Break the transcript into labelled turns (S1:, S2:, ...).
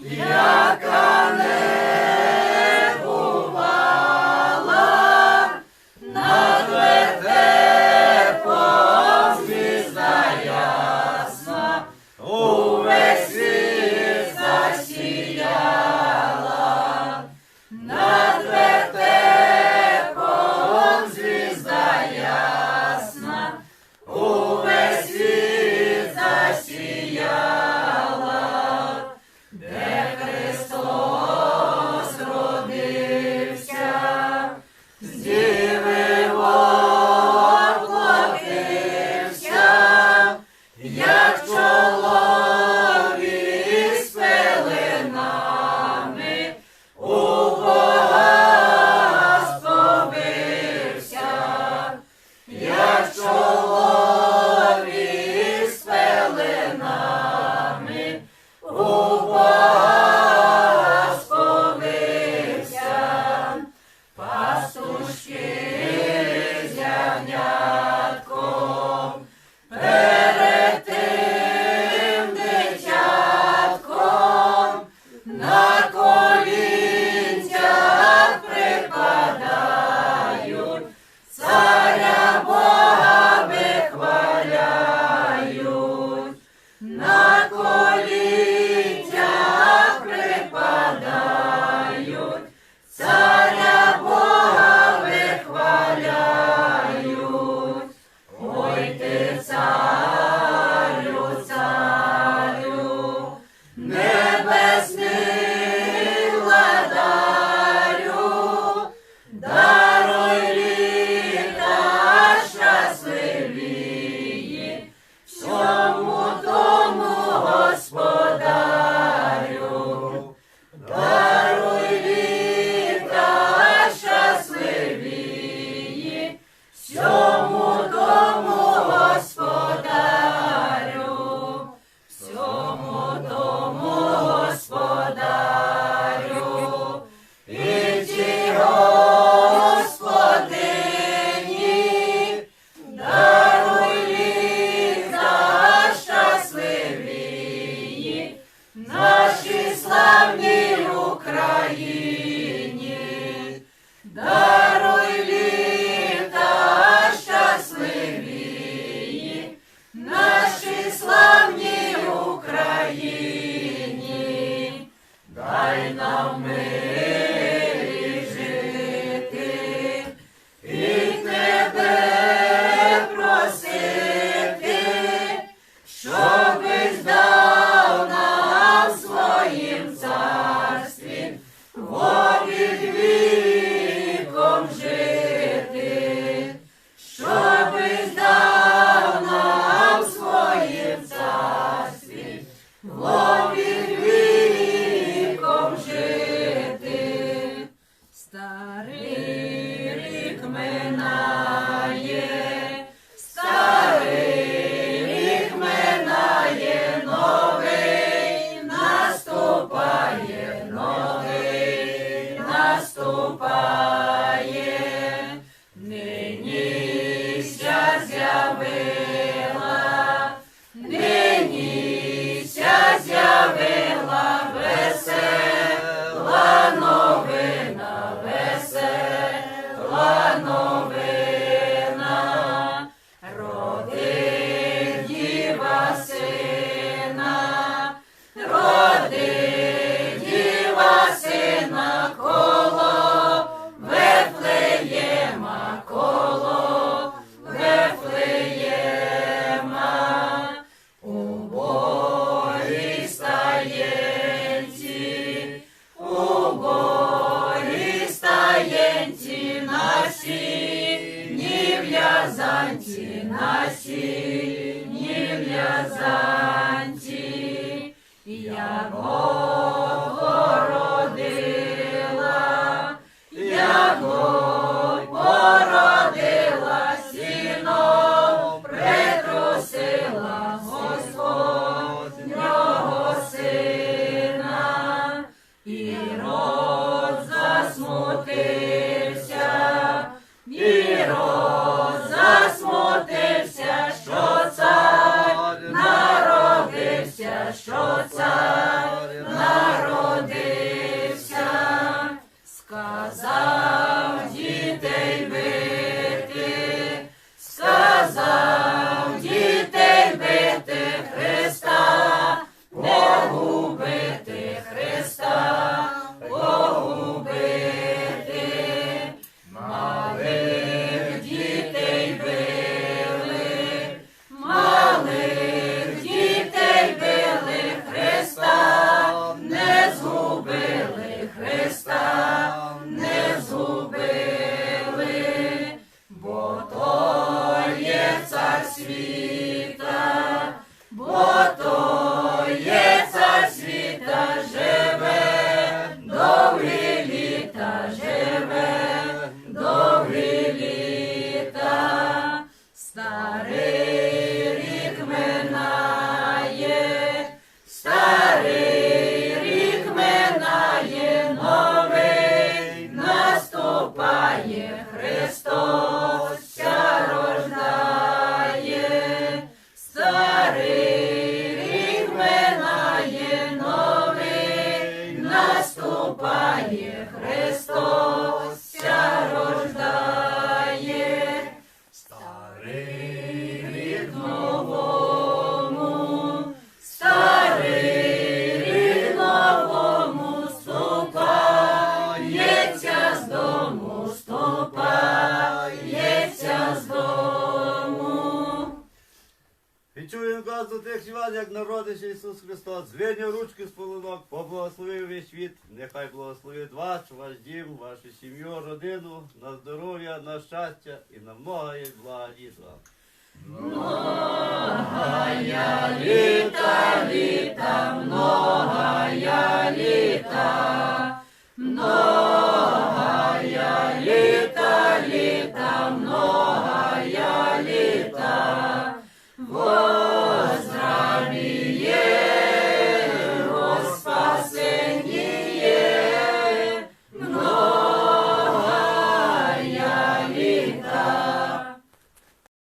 S1: яка не бувала, над вертепом звізда ясна, увесь світ засіяла. Над вертепом звізда ясна, увесь світ засіяла. Де Христос родився, з Діви воплотився, як чоловік з пеленами, у Бога сповився, як чоловік з пеленами, у Бога сповився. Пастушки з ягнятком перед тим дитятком на колінцях припадають, царя Бога вихваляють. На колінцях припадають, царя Бога вихваляють. Ой ти, царю, царю, небесний владарю, даруй літа щасливії всьому тому господарю. Даруй літа щасливії всьому тому господарю, всьому тому господарю. І ті господині, даруй літа щасливії нашій славній Україні. Даруй літа щасливії нашій славній Україні. Дай нам мирі жити і тебе просити, щоби здав нам своїм царстві вовік віком жити, щоби здав нам своїм царстві вовік віком жити. Старий рік минає, старий рік минає, новий наступає, новий наступає. Нині ся з'явила, нині ся з'явила весела новина, весела новина. Родив діва сина, родив діва сина коло Вифлеєма, коло Вифлеєма. Убогій стаєнці, убогій стаєнці, на сіні в'язанці, на сіні в'язанці. Як Господь породила, як Господь породила, сіном притрусила Господнього сина. Ірод засмутився, Ірод засмутився, що цар народився, що цар
S2: вас до тих Іван, як народився Ісус Христос, звиняв ручки з полонок, поблагословив весь світ, нехай благословить вас, ваш дім, вашу сім'ю, родину, на здоров'я, на щастя і на многое блага літ вам.
S1: Многая літа, літа, многая літа.